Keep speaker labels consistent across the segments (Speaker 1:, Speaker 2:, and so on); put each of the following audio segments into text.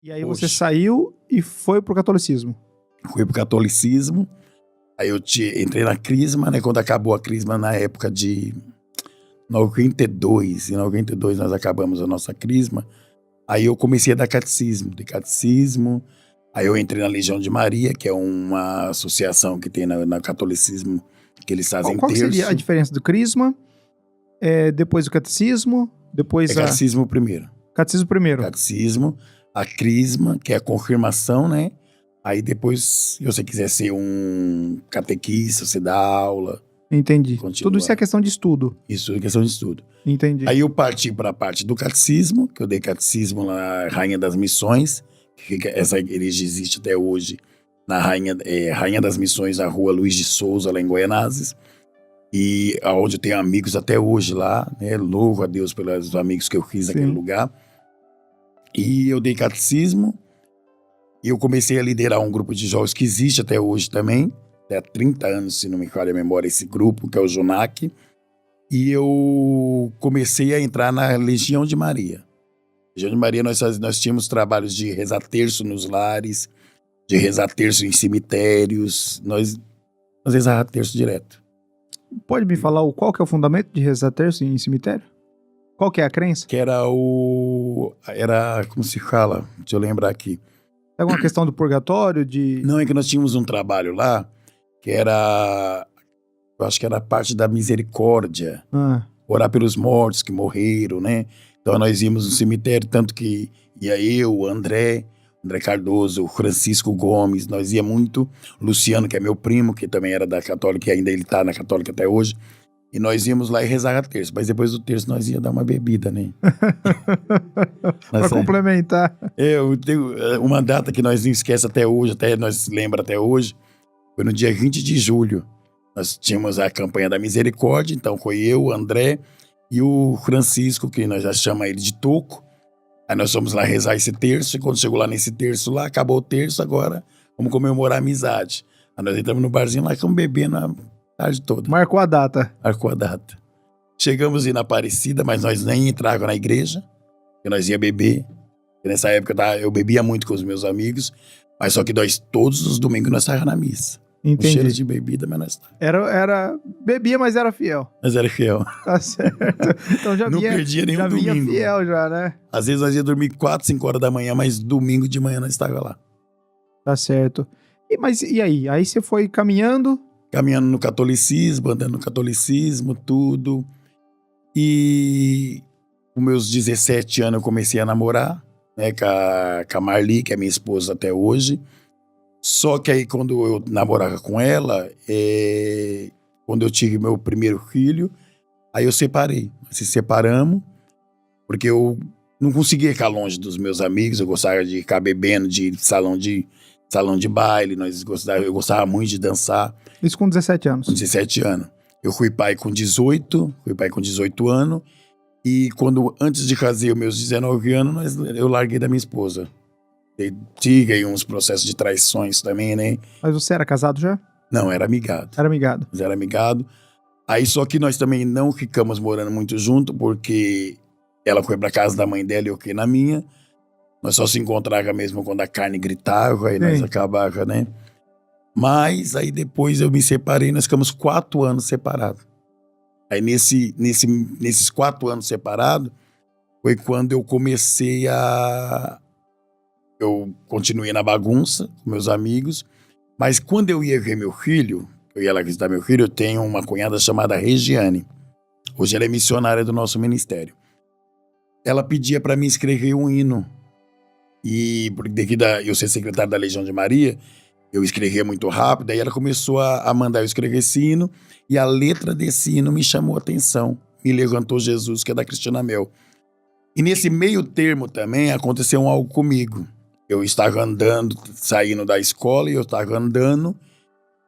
Speaker 1: E aí você
Speaker 2: Poxa.
Speaker 1: saiu e foi pro catolicismo.
Speaker 2: Fui pro catolicismo, aí eu entrei na Crisma, né? Quando acabou a Crisma na época de 92, em 92 nós acabamos a nossa Crisma, aí eu comecei a dar catecismo, aí eu entrei na Legião de Maria, que é uma associação que tem no catolicismo, que eles fazem
Speaker 1: Qual que
Speaker 2: terço.
Speaker 1: seria a diferença do crisma, depois do catecismo, depois
Speaker 2: Catecismo primeiro.
Speaker 1: Catecismo primeiro.
Speaker 2: Catecismo, a Crisma, que é a confirmação, né? Aí depois, se você quiser ser um catequista, você dá aula.
Speaker 1: Entendi.
Speaker 2: Continua.
Speaker 1: Tudo isso é questão de estudo.
Speaker 2: Isso é questão de estudo.
Speaker 1: Entendi.
Speaker 2: Aí eu parti para a parte do catecismo, que eu dei catecismo na Rainha das Missões, que essa igreja existe até hoje, na Rainha das Missões, na rua Luiz de Souza, lá em Goianazes. E onde eu tenho amigos até hoje lá, né? Louvo a Deus pelos amigos que eu fiz naquele lugar. E eu dei catecismo, e eu comecei a liderar um grupo de jovens que existe até hoje também, até há 30 anos, se não me falha a memória, esse grupo, que é o Junac. E eu comecei a entrar na Legião de Maria. Legião de Maria, nós tínhamos trabalhos de rezar terço nos lares, de rezar terço em cemitérios, nós rezávamos terço direto.
Speaker 1: Pode me falar qual que é o fundamento de rezar terço em cemitério? Qual que é a crença?
Speaker 2: Que era como se fala? Deixa eu lembrar aqui.
Speaker 1: É alguma questão do purgatório,
Speaker 2: Não, é que nós tínhamos um trabalho lá, que era, eu acho que era a parte da misericórdia, orar pelos mortos que morreram, né? Então nós íamos no cemitério, tanto que ia eu, o André Cardoso, o Francisco Gomes, nós ia muito, Luciano, que é meu primo, que também era da Católica, e ainda ele tá na Católica até hoje, e nós íamos lá e rezar a terço, mas depois do terço nós ia dar uma bebida, né?
Speaker 1: Pra complementar.
Speaker 2: Eu tenho uma data que nós não esquece até hoje, até nós lembra até hoje, foi no dia 20 de julho, nós tínhamos a campanha da misericórdia, então foi eu, o André e o Francisco, que nós já chamamos ele de Toco. Aí nós fomos lá rezar esse terço, e quando chegou lá nesse terço lá, acabou o terço, agora vamos comemorar a amizade. Aí nós entramos no barzinho lá, ficamos bebendo a tarde toda.
Speaker 1: Marcou a data.
Speaker 2: Chegamos aí na Aparecida, mas nós nem entrávamos na igreja, porque nós ia beber. E nessa época eu bebia muito com os meus amigos, mas só que nós, todos os domingos, nós estávamos na missa.
Speaker 1: Entendi.
Speaker 2: Com cheiro de bebida, mas nós estávamos.
Speaker 1: Bebia, mas era fiel. Tá certo. Então já
Speaker 2: não perdia nenhum domingo.
Speaker 1: Já vinha fiel já, né?
Speaker 2: Às vezes nós ia dormir 4, 5 horas da manhã, mas domingo de manhã nós estávamos lá.
Speaker 1: Tá certo. E aí? Aí você foi caminhando?
Speaker 2: Caminhando no catolicismo, andando no catolicismo, tudo. E com meus 17 anos eu comecei a namorar, né, com a Marli, que é minha esposa até hoje. Só que aí quando eu namorava com ela, quando eu tive meu primeiro filho, aí eu separei. Nós se separamos, porque eu não conseguia ficar longe dos meus amigos, eu gostava de ficar bebendo, de ir salão de baile, eu gostava muito de dançar.
Speaker 1: Isso com 17 anos?
Speaker 2: Com 17 anos. Eu fui pai com 18 anos, e antes de fazer os meus 19 anos, eu larguei da minha esposa. Tive aí uns processos de traições também, né?
Speaker 1: Mas você era casado já?
Speaker 2: Não, era amigado.
Speaker 1: Era amigado.
Speaker 2: Aí só que nós também não ficamos morando muito junto, porque ela foi pra casa da mãe dela e eu fiquei na minha. Nós só se encontrava mesmo quando a carne gritava, aí nós acabava, né? Mas aí depois eu me separei, nós ficamos 4 anos separados. Aí nesses 4 anos separados, foi quando eu comecei eu continuei na bagunça com meus amigos, mas quando eu ia ver meu filho, eu ia lá visitar meu filho, eu tenho uma cunhada chamada Regiane. Hoje ela é missionária do nosso ministério. Ela pedia para mim escrever um hino. E devido a eu ser secretário da Legião de Maria, eu escrevia muito rápido, aí ela começou a mandar eu escrever esse hino, e a letra desse hino me chamou a atenção. Me levantou Jesus, que é da Cristina Mel. E nesse meio termo também aconteceu algo comigo. Eu estava andando, saindo da escola, e eu estava andando,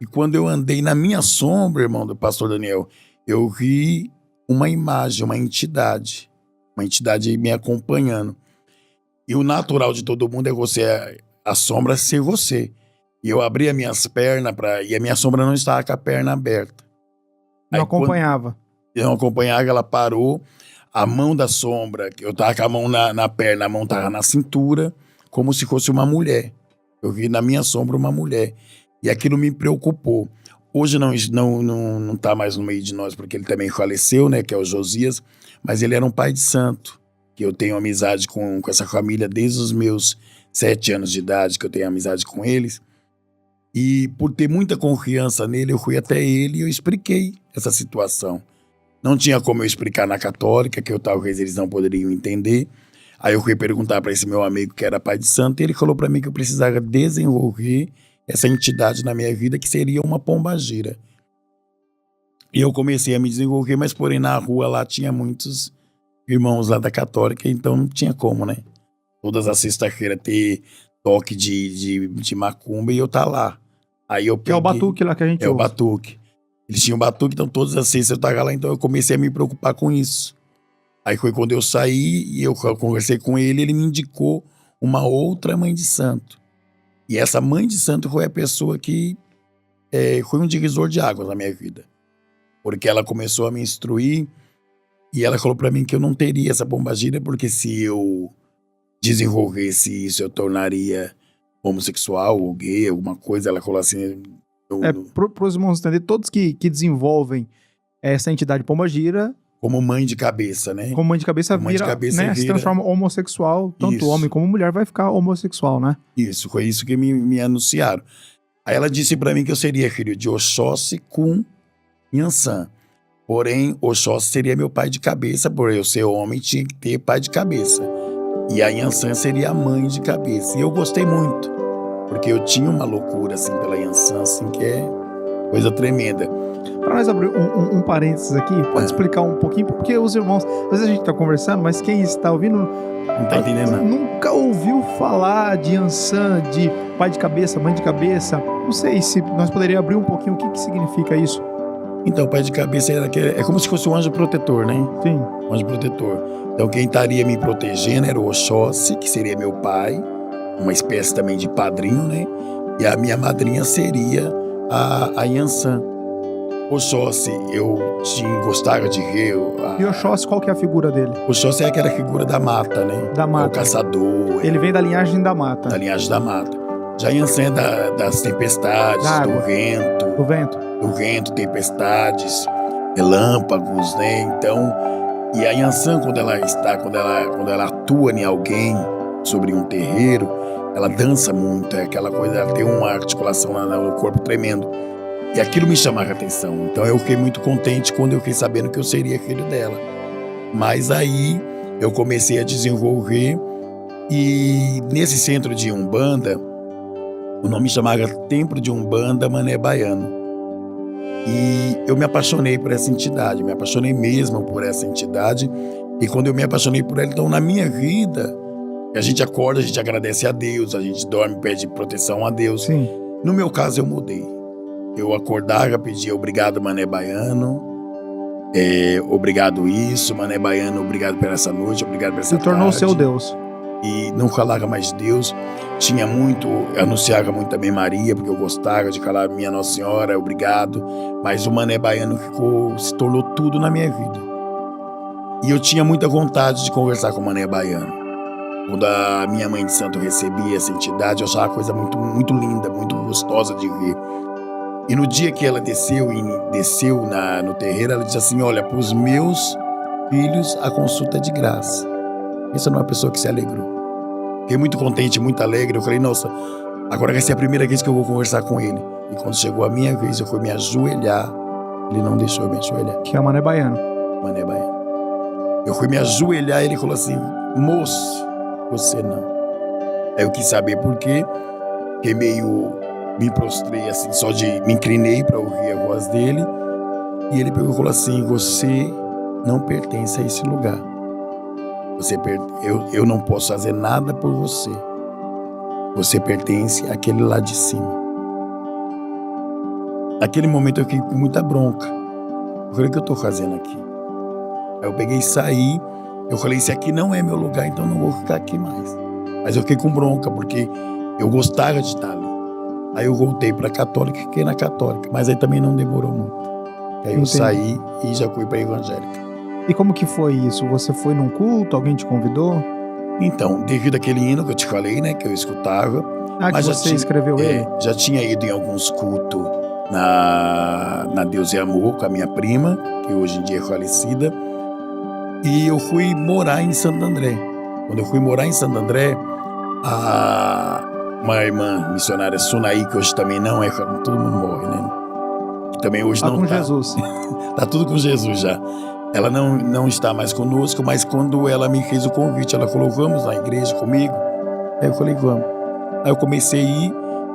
Speaker 2: e quando eu andei na minha sombra, irmão do pastor Daniel, eu vi uma imagem, uma entidade me acompanhando. E o natural de todo mundo é a sombra ser você. E eu abri as minhas pernas e a minha sombra não estava com a perna aberta.
Speaker 1: Não acompanhava?
Speaker 2: Eu não acompanhava, ela parou, a mão da sombra, eu estava com a mão na perna, a mão estava na cintura, como se fosse uma mulher. Eu vi na minha sombra uma mulher. E aquilo me preocupou. Hoje não tá mais no meio de nós, porque ele também faleceu, né, que é o Josias, mas ele era um pai de santo, que eu tenho amizade com essa família desde os meus 7 anos de idade, que eu tenho amizade com eles. E por ter muita confiança nele, eu fui até ele e eu expliquei essa situação. Não tinha como eu explicar na católica, que talvez eles não poderiam entender. Aí eu fui perguntar para esse meu amigo que era pai de santo, e ele falou para mim que eu precisava desenvolver essa entidade na minha vida, que seria uma pombagira. E eu comecei a me desenvolver, mas porém na rua lá tinha muitos irmãos lá da católica, então não tinha como, né? Todas as sextas-feiras ter toque de macumba e eu tá lá. Aí eu peguei,
Speaker 1: Que é o batuque lá que a gente
Speaker 2: É
Speaker 1: usa.
Speaker 2: o batuque. Eles tinham batuque, então todas as sextas eu tava lá, então eu comecei a me preocupar com isso. Aí foi quando eu saí e eu conversei com ele, ele me indicou uma outra mãe de santo. E essa mãe de santo foi a pessoa que foi um divisor de águas na minha vida. Porque ela começou a me instruir e ela falou pra mim que eu não teria essa pombagira, porque se eu desenvolvesse isso, eu tornaria homossexual ou gay, alguma coisa. Ela falou assim...
Speaker 1: Para os irmãos entender, todos que desenvolvem essa entidade pombagira,
Speaker 2: como mãe de cabeça, né?
Speaker 1: como mãe de cabeça, se transforma homossexual. Tanto
Speaker 2: Isso.
Speaker 1: homem como mulher vai ficar homossexual, né?
Speaker 2: Isso, foi isso que me anunciaram. Aí ela disse pra mim que eu seria filho de Oxóssi com Yansan. Porém, Oxóssi seria meu pai de cabeça, por eu ser homem, tinha que ter pai de cabeça. E a Yansan seria a mãe de cabeça. E eu gostei muito, porque eu tinha uma loucura, assim, pela Yansan, assim, que é coisa tremenda.
Speaker 1: Para nós abrir um parênteses aqui, pode explicar um pouquinho, porque os irmãos, às vezes a gente tá conversando, mas quem está ouvindo
Speaker 2: não tá entendendo nada.
Speaker 1: Nunca ouviu falar de Yansan, de pai de cabeça, mãe de cabeça. Não sei se nós poderíamos abrir um pouquinho o que significa isso.
Speaker 2: Então, o pai de cabeça é como se fosse um anjo protetor, né?
Speaker 1: Sim.
Speaker 2: Um anjo protetor. Então, quem estaria me protegendo era o Oxóssi, que seria meu pai, uma espécie também de padrinho, né? E a minha madrinha seria a Yansan. Oxóssi, eu gostava de ver...
Speaker 1: E Oxóssi, qual que é a figura dele?
Speaker 2: Oxóssi é aquela figura da mata, né?
Speaker 1: Da mata.
Speaker 2: É o caçador.
Speaker 1: Ele vem da linhagem da mata.
Speaker 2: Da linhagem da mata. Já Yansan é das tempestades, do vento.
Speaker 1: Do vento.
Speaker 2: Do vento, tempestades, relâmpagos, né? Então, e a Yansan, quando ela atua em alguém sobre um terreiro, ela dança muito, é aquela coisa, ela tem uma articulação no corpo tremendo. E aquilo me chamava a atenção. Então eu fiquei muito contente quando eu fiquei sabendo que eu seria filho dela. Mas aí eu comecei a desenvolver, e nesse centro de Umbanda, o nome chamava Templo de Umbanda Mané Baiano. E eu me apaixonei por essa entidade, me apaixonei mesmo por essa entidade. E quando eu me apaixonei por ela, então na minha vida, a gente acorda, a gente agradece a Deus, a gente dorme, pede proteção a Deus.
Speaker 1: Sim.
Speaker 2: No meu caso, eu mudei. Eu acordava, pedia obrigado, Mané Baiano. Obrigado isso, Mané Baiano, obrigado por essa noite, obrigado por essa tarde.
Speaker 1: Se tornou seu Deus.
Speaker 2: E não falava mais de Deus. Tinha muito, anunciava muito também Maria, porque eu gostava de falar minha Nossa Senhora, obrigado. Mas o Mané Baiano se tornou tudo na minha vida. E eu tinha muita vontade de conversar com o Mané Baiano. Quando a minha mãe de santo recebia essa entidade, eu achava uma coisa muito, muito linda, muito gostosa de ver. E no dia que ela desceu no terreiro, ela disse assim: olha, para os meus filhos a consulta é de graça. Essa não é uma pessoa que se alegrou. Fiquei muito contente, muito alegre. Eu falei, nossa, agora vai ser a primeira vez que eu vou conversar com ele. E quando chegou a minha vez, eu fui me ajoelhar. Ele não deixou eu me ajoelhar.
Speaker 1: Que é o Mané Baiano.
Speaker 2: Mané Baiano. Eu fui me ajoelhar e ele falou assim: moço, você não. Aí eu quis saber por quê. Fiquei meio... Me prostrei assim, me inclinei para ouvir a voz dele. E ele pegou e falou assim: você não pertence a esse lugar. Eu não posso fazer nada por você. Você pertence àquele lá de cima. Naquele momento eu fiquei com muita bronca. Eu falei: o que eu estou fazendo aqui? Aí eu peguei e saí. Eu falei: se aqui não é meu lugar, então não vou ficar aqui mais. Mas eu fiquei com bronca, porque eu gostava de estar ali. Aí eu voltei para a católica e fiquei na católica. Mas aí também não demorou muito. Aí eu saí e já fui para a evangélica.
Speaker 1: E como que foi isso? Você foi num culto? Alguém te convidou?
Speaker 2: Então, devido àquele hino que eu te falei, né, que eu escutava,
Speaker 1: Ah, que
Speaker 2: mas
Speaker 1: você escreveu ele?
Speaker 2: já tinha ido em alguns cultos na Deus é Amor com a minha prima, que hoje em dia é falecida, e eu fui morar em Santo André. Quando eu fui morar em Santo André, uma irmã missionária Sunaí, que hoje também não é, todo mundo morre, né? Que também hoje
Speaker 1: Tá
Speaker 2: não
Speaker 1: com
Speaker 2: tá.
Speaker 1: Jesus.
Speaker 2: Tá tudo com Jesus já. Ela não está mais conosco, mas quando ela me fez o convite, ela falou, vamos na igreja comigo? Aí eu falei, vamos. Aí eu comecei a ir,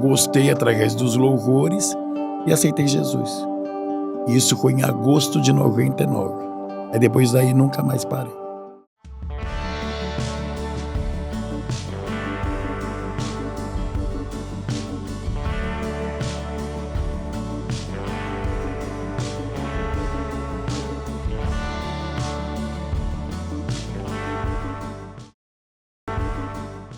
Speaker 2: gostei através dos louvores e aceitei Jesus. Isso foi em agosto de 99. Aí depois daí nunca mais parei.